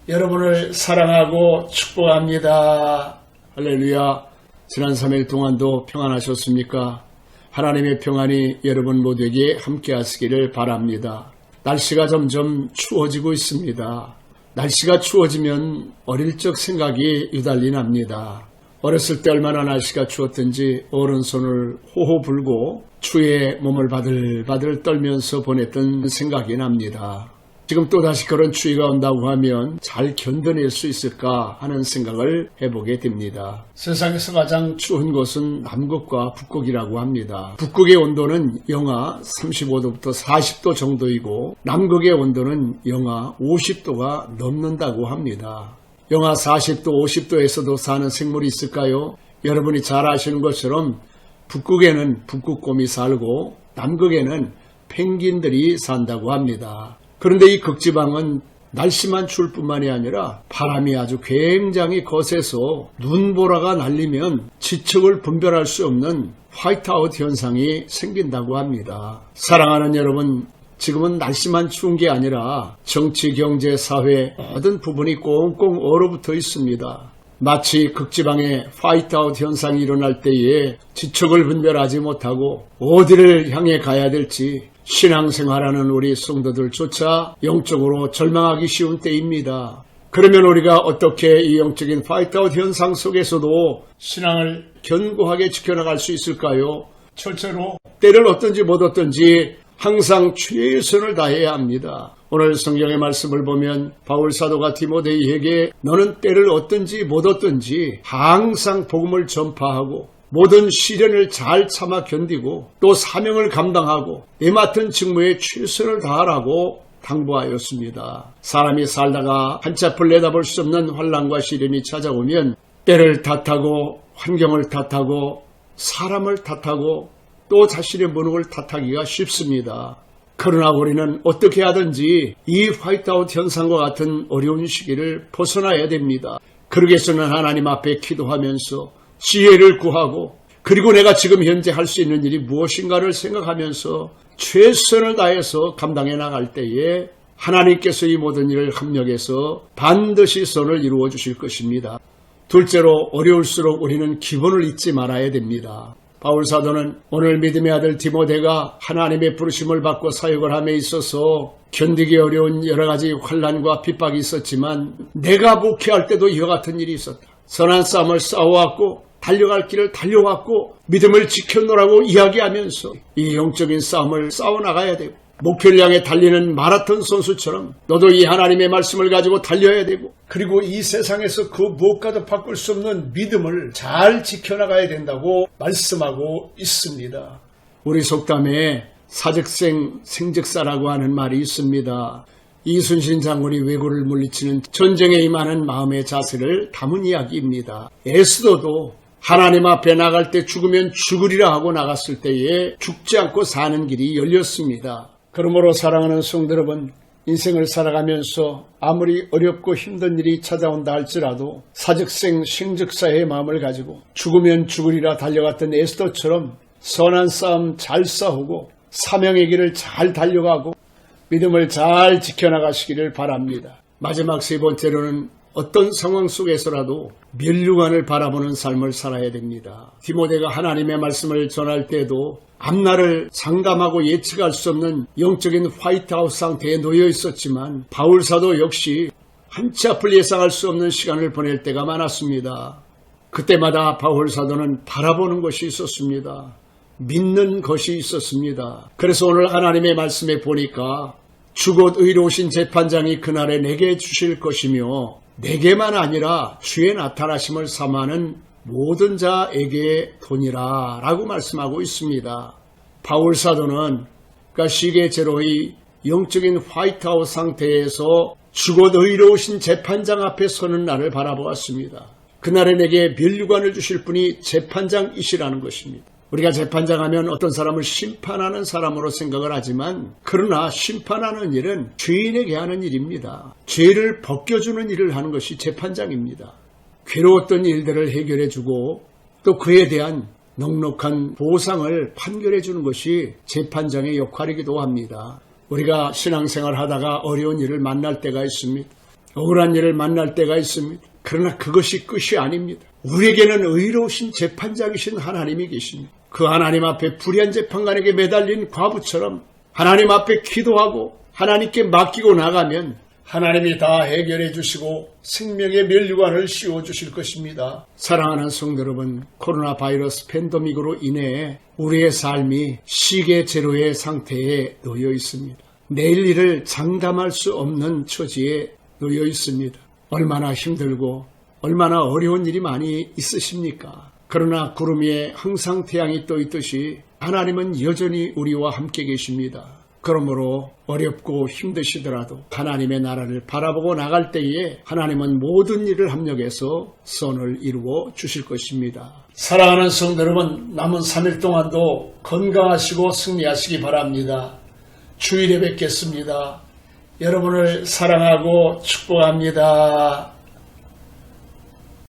여러분을 사랑하고 축복합니다. 할렐루야. 지난 3일 동안도 평안하셨습니까? 하나님의 평안이 여러분 모두에게 함께 하시기를 바랍니다. 날씨가 점점 추워지고 있습니다. 날씨가 추워지면 어릴 적 생각이 유달리 납니다. 어렸을 때 얼마나 날씨가 추웠던지 오른손을 호호 불고 추위에 몸을 바들바들 떨면서 보냈던 생각이 납니다. 지금 또다시 그런 추위가 온다고 하면 잘 견뎌낼 수 있을까 하는 생각을 해보게 됩니다. 세상에서 가장 추운 곳은 남극과 북극이라고 합니다. 북극의 온도는 영하 35도부터 40도 정도이고 남극의 온도는 영하 50도가 넘는다고 합니다. 영하 40도, 50도에서도 사는 생물이 있을까요? 여러분이 잘 아시는 것처럼 북극에는 북극곰이 살고 남극에는 펭귄들이 산다고 합니다. 그런데 이 극지방은 날씨만 추울 뿐만이 아니라 바람이 아주 굉장히 거세서 눈보라가 날리면 지척을 분별할 수 없는 화이트아웃 현상이 생긴다고 합니다. 사랑하는 여러분, 지금은 날씨만 추운 게 아니라 정치, 경제, 사회 모든 부분이 꽁꽁 얼어붙어 있습니다. 마치 극지방에 화이트아웃 현상이 일어날 때에 지척을 분별하지 못하고 어디를 향해 가야 될지 신앙생활하는 우리 성도들조차 영적으로 절망하기 쉬운 때입니다. 그러면 우리가 어떻게 이 영적인 화이트아웃 현상 속에서도 신앙을 견고하게 지켜나갈 수 있을까요? 첫째로 때를 얻든지 못 얻든지 항상 최선을 다해야 합니다. 오늘 성경의 말씀을 보면 바울 사도가 디모데이에게 너는 때를 얻든지 못 얻든지 항상 복음을 전파하고 모든 시련을 잘 참아 견디고 또 사명을 감당하고 내 맡은 직무에 최선을 다하라고 당부하였습니다. 사람이 살다가 한치 앞을 내다볼 수 없는 환난과 시련이 찾아오면 때를 탓하고 환경을 탓하고 사람을 탓하고 또 자신의 무능을 탓하기가 쉽습니다. 그러나 우리는 어떻게 하든지 이 화이트아웃 현상과 같은 어려운 시기를 벗어나야 됩니다. 그러기 위해서는 하나님 앞에 기도하면서 지혜를 구하고 그리고 내가 지금 현재 할 수 있는 일이 무엇인가를 생각하면서 최선을 다해서 감당해 나갈 때에 하나님께서 이 모든 일을 합력해서 반드시 선을 이루어 주실 것입니다. 둘째로 어려울수록 우리는 기본을 잊지 말아야 됩니다. 바울 사도는 오늘 믿음의 아들 디모데가 하나님의 부르심을 받고 사역을 함에 있어서 견디기 어려운 여러 가지 환난과 핍박이 있었지만 내가 목회할 때도 이와 같은 일이 있었다. 선한 싸움을 싸워왔고 달려갈 길을 달려왔고 믿음을 지켜놓으라고 이야기하면서 이 영적인 싸움을 싸워나가야 되고 목표를 향해 달리는 마라톤 선수처럼 너도 이 하나님의 말씀을 가지고 달려야 되고 그리고 이 세상에서 그 무엇과도 바꿀 수 없는 믿음을 잘 지켜나가야 된다고 말씀하고 있습니다. 우리 속담에 사즉생 생즉사라고 하는 말이 있습니다. 이순신 장군이 왜구를 물리치는 전쟁에 임하는 마음의 자세를 담은 이야기입니다. 에스더도 하나님 앞에 나갈 때 죽으면 죽으리라 하고 나갔을 때에 죽지 않고 사는 길이 열렸습니다. 그러므로 사랑하는 성도 여러분, 인생을 살아가면서 아무리 어렵고 힘든 일이 찾아온다 할지라도 사즉생 생즉사의 마음을 가지고 죽으면 죽으리라 달려갔던 에스더처럼 선한 싸움 잘 싸우고 사명의 길을 잘 달려가고 믿음을 잘 지켜나가시기를 바랍니다. 마지막 세 번째로는 어떤 상황 속에서라도 면류관을 바라보는 삶을 살아야 됩니다. 디모데가 하나님의 말씀을 전할 때도 앞날을 장담하고 예측할 수 없는 영적인 화이트아웃 상태에 놓여 있었지만 바울 사도 역시 한치 앞을 예상할 수 없는 시간을 보낼 때가 많았습니다. 그때마다 바울 사도는 바라보는 것이 있었습니다. 믿는 것이 있었습니다. 그래서 오늘 하나님의 말씀에 보니까 주곧 의로우신 재판장이 그날에 내게 주실 것이며 내게만 아니라 주의 나타나심을 삼하는 모든 자에게 도니라 라고 말씀하고 있습니다. 바울 사도는 그러니까 시계 제로의 영적인 화이트아웃 상태에서 주곧 의로우신 재판장 앞에 서는 날을 바라보았습니다. 그날에 내게 면류관을 주실 분이 재판장이시라는 것입니다. 우리가 재판장하면 어떤 사람을 심판하는 사람으로 생각을 하지만 그러나 심판하는 일은 죄인에게 하는 일입니다. 죄를 벗겨주는 일을 하는 것이 재판장입니다. 괴로웠던 일들을 해결해주고 또 그에 대한 넉넉한 보상을 판결해주는 것이 재판장의 역할이기도 합니다. 우리가 신앙생활 하다가 어려운 일을 만날 때가 있습니다. 억울한 일을 만날 때가 있습니다. 그러나 그것이 끝이 아닙니다. 우리에게는 의로우신 재판장이신 하나님이 계십니다. 그 하나님 앞에 불의한 재판관에게 매달린 과부처럼 하나님 앞에 기도하고 하나님께 맡기고 나가면 하나님이 다 해결해 주시고 생명의 면류관을 씌워 주실 것입니다. 사랑하는 성도 여러분, 코로나 바이러스 팬데믹으로 인해 우리의 삶이 시계 제로의 상태에 놓여 있습니다. 내일 일을 장담할 수 없는 처지에 놓여 있습니다. 얼마나 힘들고 얼마나 어려운 일이 많이 있으십니까? 그러나 구름 위에 항상 태양이 떠 있듯이 하나님은 여전히 우리와 함께 계십니다. 그러므로 어렵고 힘드시더라도 하나님의 나라를 바라보고 나갈 때에 하나님은 모든 일을 합력해서 선을 이루어 주실 것입니다. 사랑하는 성도 여러분, 남은 3일 동안도 건강하시고 승리하시기 바랍니다. 주일에 뵙겠습니다. 여러분을 사랑하고 축복합니다.